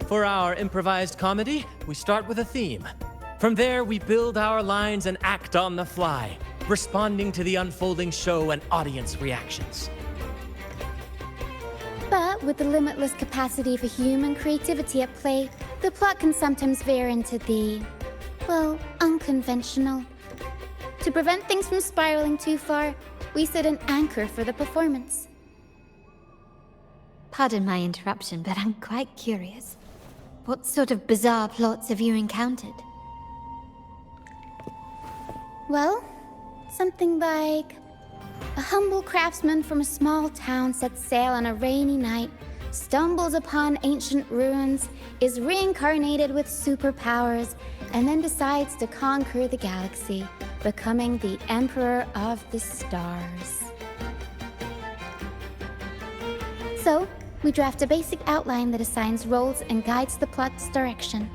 For our improvised comedy, we start with a theme. From there, we build our lines and act on the fly, responding to the unfolding show and audience reactions. But with the limitless capacity for human creativity at play, the plot can sometimes veer into the, well, unconventional. To prevent things from spiraling too far, we set an anchor for the performance. Pardon my interruption, but I'm quite curious. What sort of bizarre plots have you encountered? Well, something like a humble craftsman from a small town sets sail on a rainy night, stumbles upon ancient ruins, is reincarnated with superpowers, and then decides to conquer the galaxy, becoming the Emperor of the Stars. So, we draft a basic outline that assigns roles and guides the plot's direction.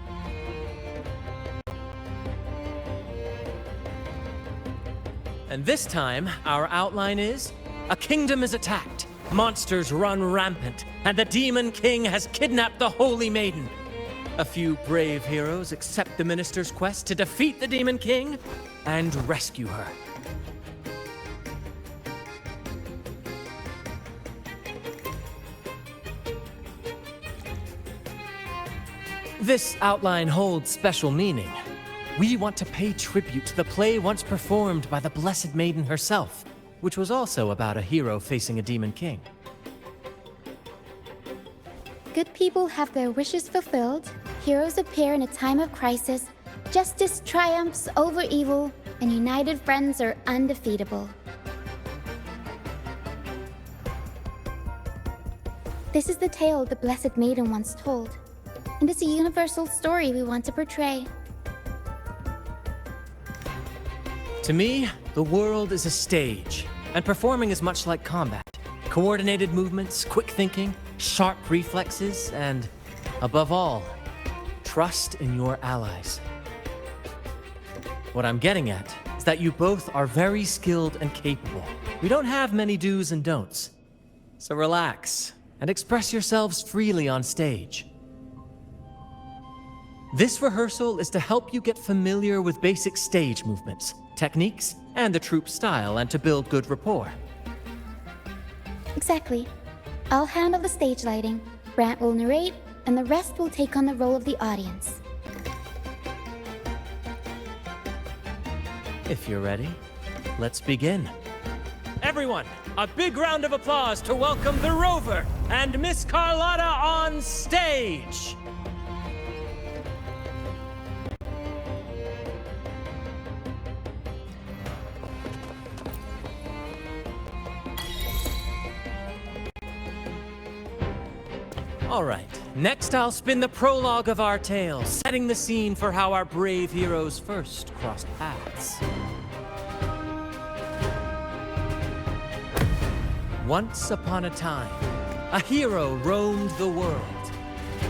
And this time, our outline is: a kingdom is attacked, monsters run rampant, and the Demon King has kidnapped the Holy Maiden. A few brave heroes accept the Minister's quest to defeat the Demon King and rescue her. This outline holds special meaning. We want to pay tribute to the play once performed by the Blessed Maiden herself, which was also about a hero facing a Demon King. Good people have their wishes fulfilled, heroes appear in a time of crisis, justice triumphs over evil, and united friends are undefeatable. This is the tale the Blessed Maiden once told, and it's a universal story we want to portray. To me, the world is a stage, and performing is much like combat. Coordinated movements, quick thinking, sharp reflexes, and, above all, trust in your allies. What I'm getting at is that you both are very skilled and capable. We don't have many do's and don'ts. So relax, and express yourselves freely on stage. This rehearsal is to help you get familiar with basic stage movements, techniques, and the troupe style, and to build good rapport. Exactly. I'll handle the stage lighting, Brant will narrate, and the rest will take on the role of the audience. If you're ready, let's begin. Everyone, a big round of applause to welcome the Rover and Miss Carlotta on stage! All right, next I'll spin the prologue of our tale, setting the scene for how our brave heroes first crossed paths. Once upon a time, a hero roamed the world.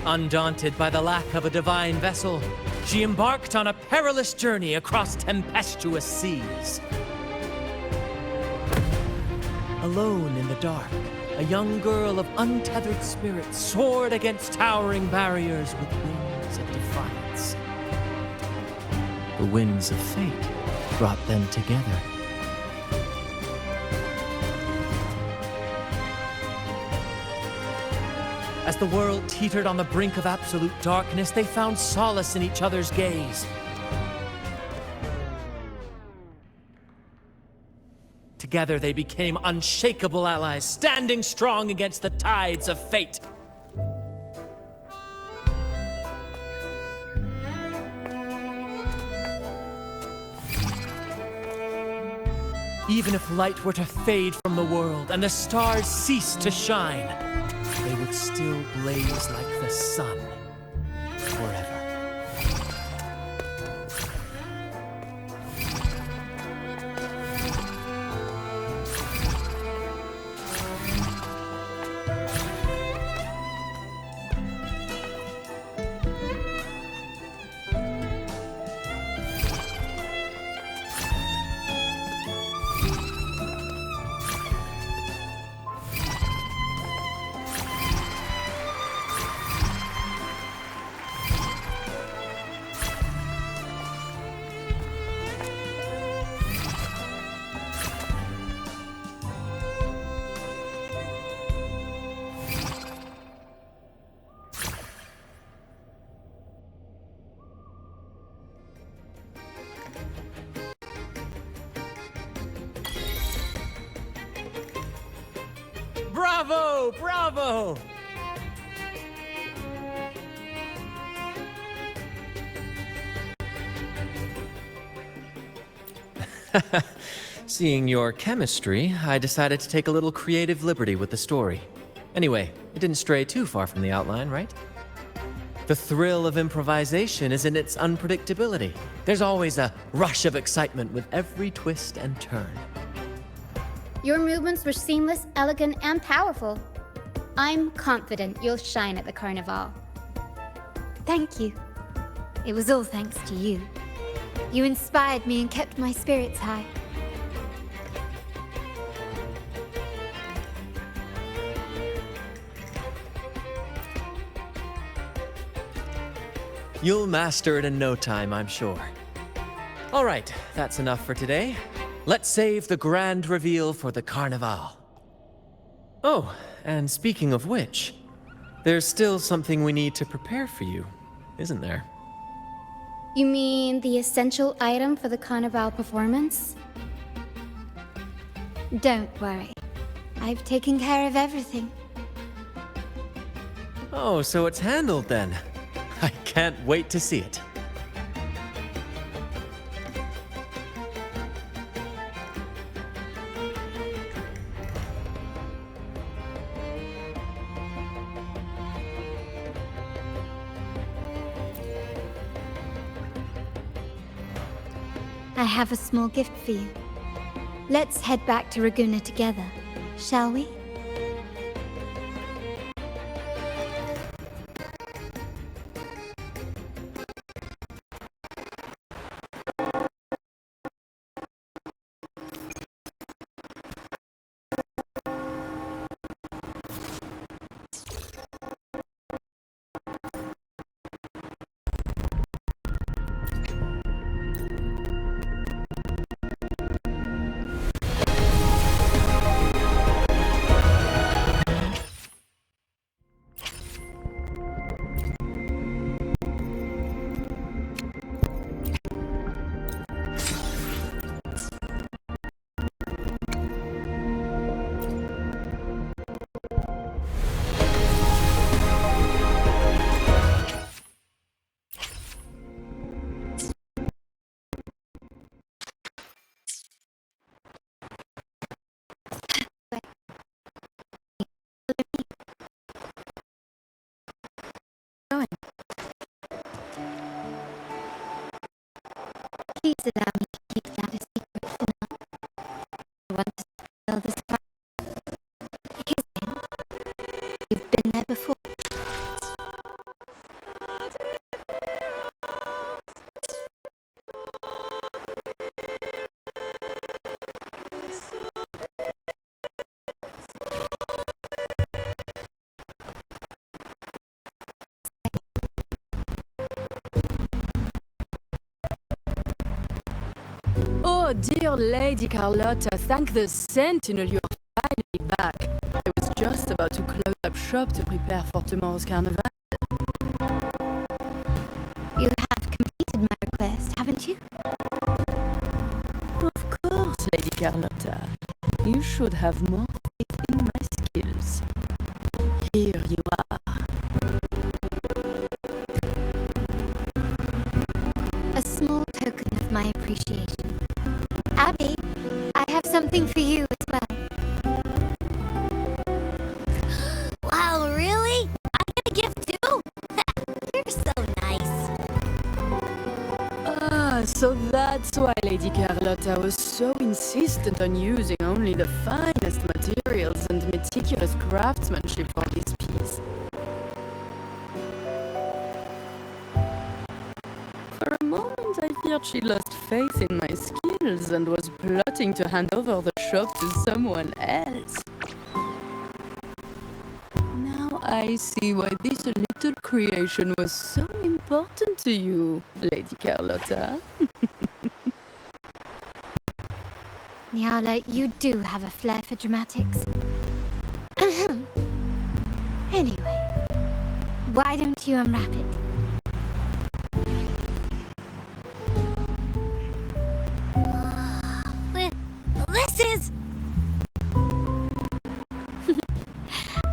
Undaunted by the lack of a divine vessel, she embarked on a perilous journey across tempestuous seas. Alone in the dark, a young girl of untethered spirit soared against towering barriers with wings of defiance. The winds of fate brought them together. As the world teetered on the brink of absolute darkness, they found solace in each other's gaze. Together they became unshakable allies, standing strong against the tides of fate. Even if light were to fade from the world and the stars cease to shine, they would still blaze like the sun forever. Bravo! Bravo! Seeing your chemistry, I decided to take a little creative liberty with the story. Anyway, it didn't stray too far from the outline, right? The thrill of improvisation is in its unpredictability. There's always a rush of excitement with every twist and turn. Your movements were seamless, elegant, and powerful. I'm confident you'll shine at the Carnival. Thank you. It was all thanks to you. You inspired me and kept my spirits high. You'll master it in no time, I'm sure. All right, that's enough for today. Let's save the grand reveal for the Carnival. Oh, and speaking of which, there's still something we need to prepare for you, isn't there? You mean the essential item for the Carnival performance? Don't worry. I've taken care of everything. Oh, so it's handled then. I can't wait to see it. I have a small gift for you. Let's head back to Raguna together, shall we? Please allow me to keep that a secret for now. I want to spoil this part. Because you've been there before. Oh, dear Lady Carlotta, thank the Sentinel you are finally back. I was just about to close up shop to prepare for tomorrow's carnival. You have completed my request, haven't you? Of course, Lady Carlotta. You should have more faith in my skills. Here you are. A small token of my appreciation. Abby, I have something for you as well. Wow, really? I get a gift too? You're so nice. Ah, so that's why Lady Carlotta was so insistent on using only the finest materials and meticulous craftsmanship for this piece. For a moment, I feared she lost faith in my skills and was plotting to hand over the shop to someone else. Now I see why this little creation was so important to you, Lady Carlotta. Nyala, you do have a flair for dramatics. Anyway, why don't you unwrap it? This is...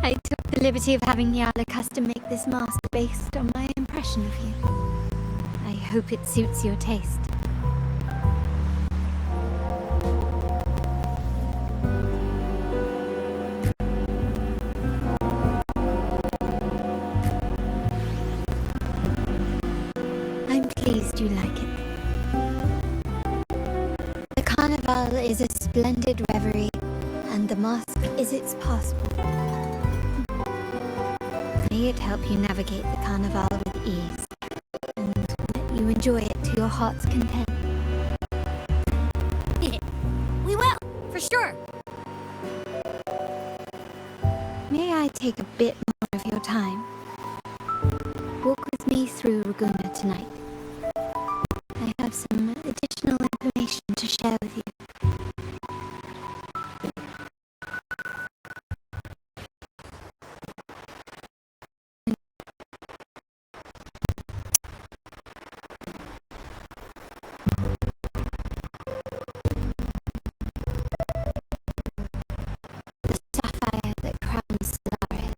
I took the liberty of having Nyala custom make this mask based on my impression of you. I hope it suits your taste. you like it. The carnival is a splendid reverie, and the mask is its passport. May it help you navigate the carnival with ease, and let you enjoy it to your heart's content. We will, for sure. May I take a bit more of your time? Walk with me through Raguna tonight. I have some additional information to share with you. The sapphire that crowns Solaris.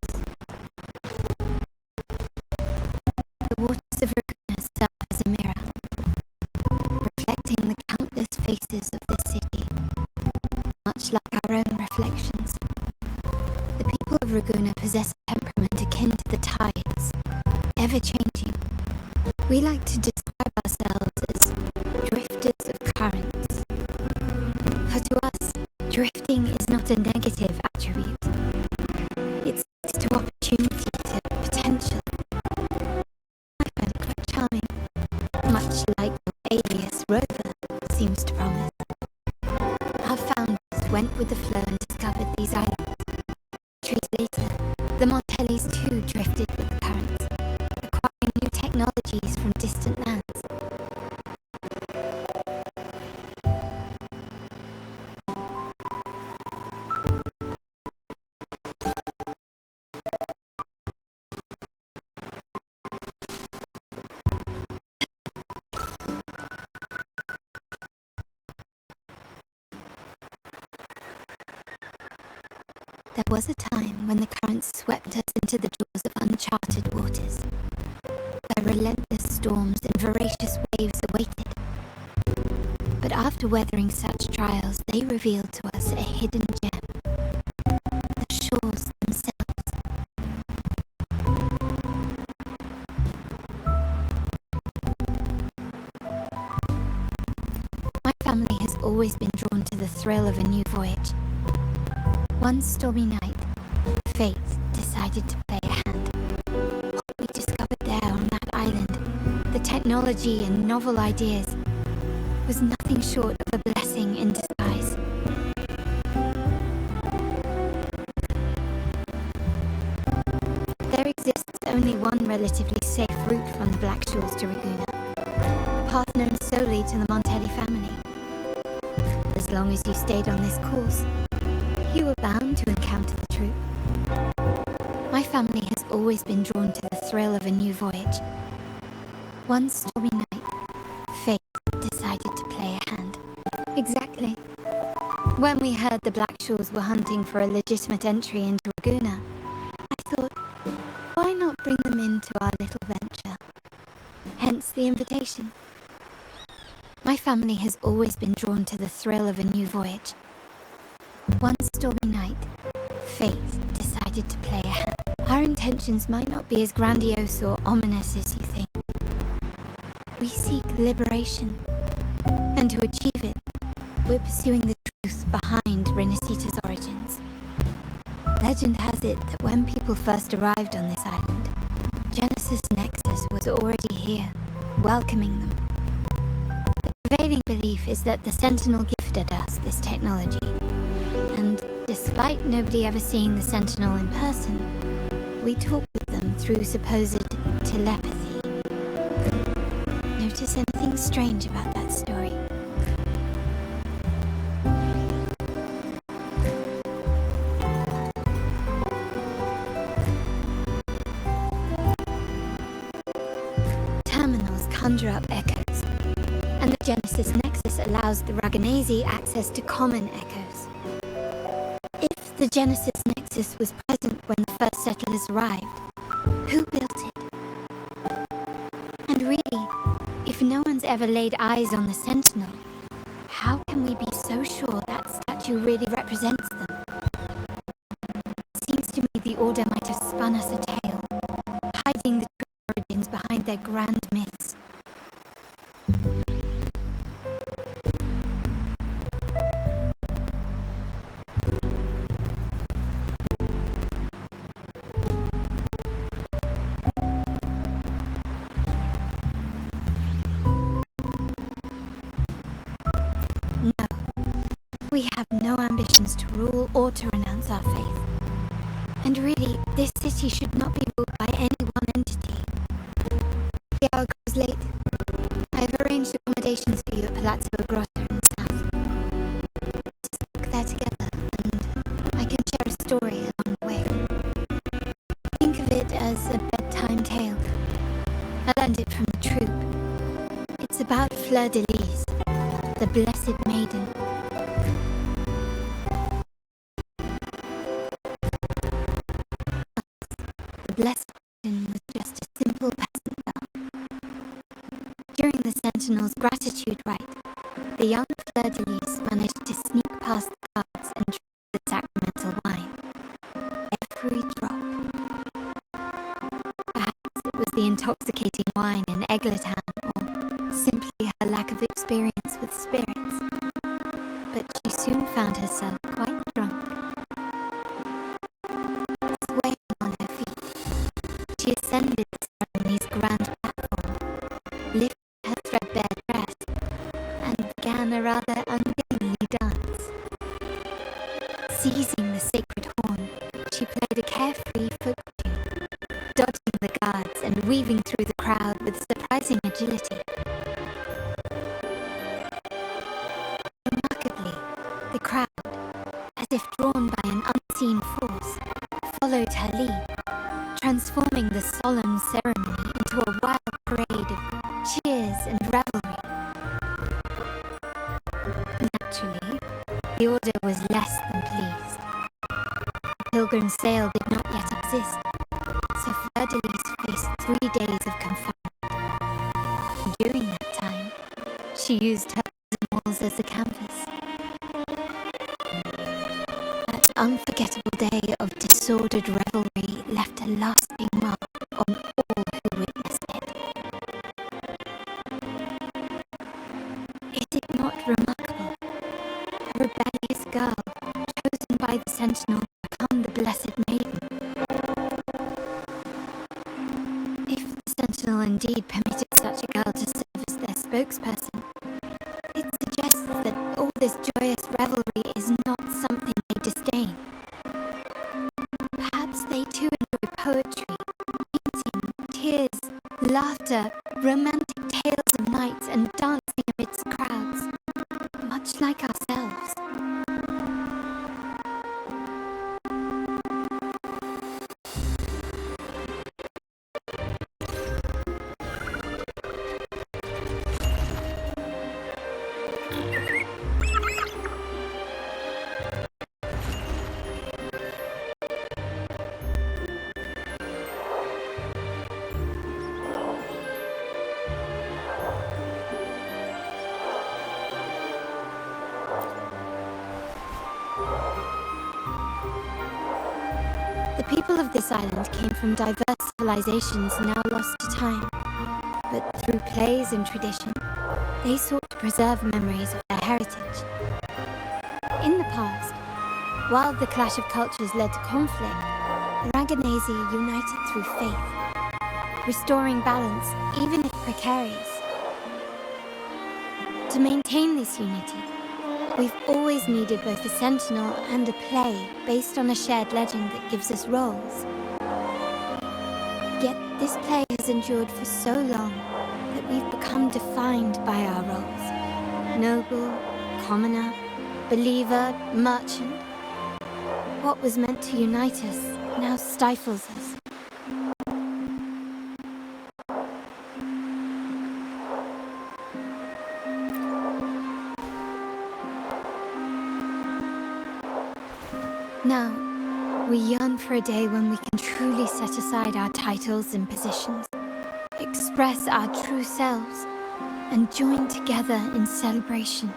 The waters of Raguna serve as a mirror, reflecting the countless faces of this city, much like our own reflections. The people of Raguna possess a temperament akin to the tides, ever-changing. We like to describe ourselves as drifters of currents. For to us, drifting is not a negative attribute. It speaks to opportunity, to potential. I find it quite charming, much like your alias Rover seems to promise. Our founders went with the flow and discovered these islands. Centuries later, the Montellis too drifted with the currents, acquiring new technologies from distant lands. There was a time when the currents swept us into the jaws of uncharted waters, where relentless storms and voracious waves awaited. But after weathering such trials, they revealed to us a hidden gem, the shores themselves. My family has always been drawn to the thrill of a new voyage. One stormy night, fate decided to play a hand. What we discovered there on that island, the technology and novel ideas, was nothing short of a blessing in disguise. There exists only one relatively safe route from the Black Shores to Raguna, a path known solely to the Montelli family. As long as you stayed on this course, you were bound to encounter the truth. My family has always been drawn to the thrill of a new voyage. One stormy night, fate decided to play a hand. Exactly. When we heard the Black Shores were hunting for a legitimate entry into Raguna, I thought, why not bring them into our little venture? Hence the invitation. My family has always been drawn to the thrill of a new voyage. One stormy night, fate decided to play a hand. Our intentions might not be as grandiose or ominous as you think. We seek liberation, and to achieve it, we're pursuing the truth behind Renacita's origins. Legend has it that when people first arrived on this island, Genesis Nexus was already here, welcoming them. The prevailing belief is that the Sentinel gifted us this technology, and despite nobody ever seeing the Sentinel in person, we talk with them through supposed telepathy. Notice anything strange about that story? Terminals conjure up echoes, and the Genesis Nexus allows the Raganese access to common echoes. If the Genesis Nexus was present when the first settlers arrived, who built it? And really, if no one's ever laid eyes on the Sentinel, how can we be so sure that statue really represents them? Seems to me the Order might have spun us a tale, hiding the true origins behind their grand myths. We have no ambitions to rule or to renounce our faith. And really, this city should not be ruled by any one entity. The hour grows late. I have arranged accommodations for you at Palazzo Grotto in the south. Just look there together, and I can share a story along the way. Think of it as a bedtime tale. I learned it from the troupe. It's about Fleur de Lis, the Blessed Maiden. The Blessed Maiden was just a simple peasant girl. During the Sentinel's gratitude rite, the young Fleur de Lis managed to sneak past the guards and drink the sacramental wine. Every drop. Perhaps it was the intoxicating wine in Eglatan, or simply her lack of experience with spirits. But she soon found herself quite drunk. Swaying on her feet, she ascended the ceremony's grand platform, lifted her threadbare dress, and began a rather ungainly dance. Seizing the sacred horn, she played a carefree folk tune, dodging the guards and weaving through the crowd with surprising agility. Remarkably, the crowd, as if drawn by an unseen force, followed her lead, transforming the solemn ceremony into a wild parade of cheers and revelry. Naturally, the Order was less than pleased. Pilgrim Sale did not yet exist, so Fleur de Lis faced 3 days of confinement. During that time, she used her prison walls as a canvas. That unforgettable day of disordered revelry left a lasting mark on all who witnessed it. Is it not remarkable? A rebellious girl, chosen by the Sentinel to become the Blessed Maiden. If the Sentinel indeed permitted such a girl to serve as their spokesperson, it suggests that all this joyous revelry is not something they disdain. Perhaps they too enjoy poetry, painting, tears, laughter, romantic tales of nights, and dancing amidst crowds, much like ourselves. The people of this island came from diverse civilizations now lost to time, but through plays and tradition, they sought to preserve memories of their heritage. In the past, while the clash of cultures led to conflict, the Ragganese united through faith, restoring balance even if precarious. To maintain this unity, we've always needed both a sentinel and a play based on a shared legend that gives us roles. Yet this play has endured for so long that we've become defined by our roles. Noble, commoner, believer, merchant. What was meant to unite us now stifles us. Now, we yearn for a day when we can truly set aside our titles and positions, express our true selves, and join together in celebration.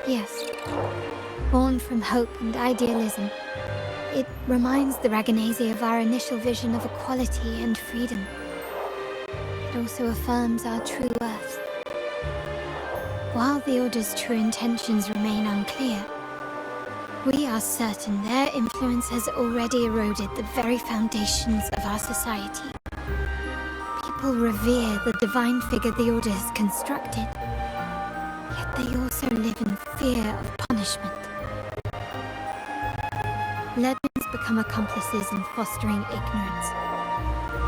Yes, born from hope and idealism, it reminds the Ragganese of our initial vision of equality and freedom. It also affirms our true worth. While the Order's true intentions remain unclear, We are certain their influence has already eroded the very foundations of our society. People revere the divine figure the Order has constructed, yet they also live in fear of punishment. Legends become accomplices in fostering ignorance,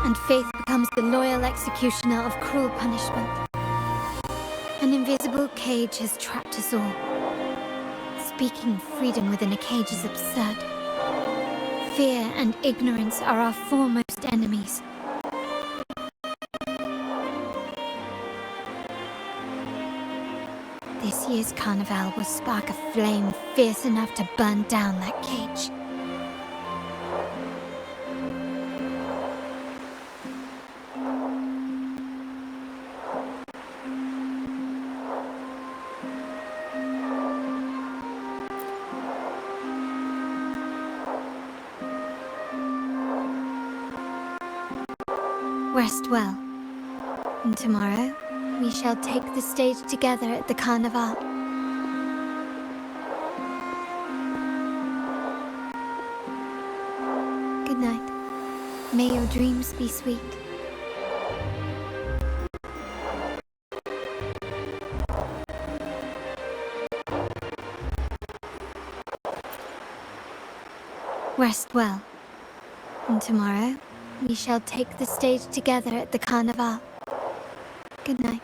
and faith becomes the loyal executioner of cruel punishment. An invisible cage has trapped us all. Speaking of freedom within a cage is absurd. Fear and ignorance are our foremost enemies. This year's carnival will spark a flame fierce enough to burn down that cage. Rest well, and tomorrow we shall take the stage together at the carnival. Good night. May your dreams be sweet. Rest well, and tomorrow we shall take the stage together at the carnival. Good night.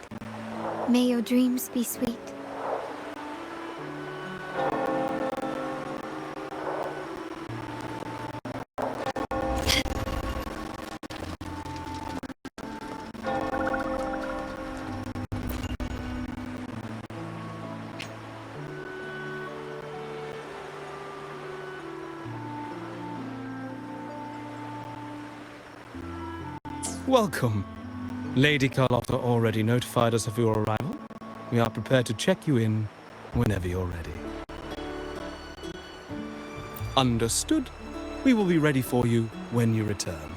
May your dreams be sweet. Welcome. Lady Carlotta already notified us of your arrival. We are prepared to check you in whenever you're ready. Understood. We will be ready for you when you return.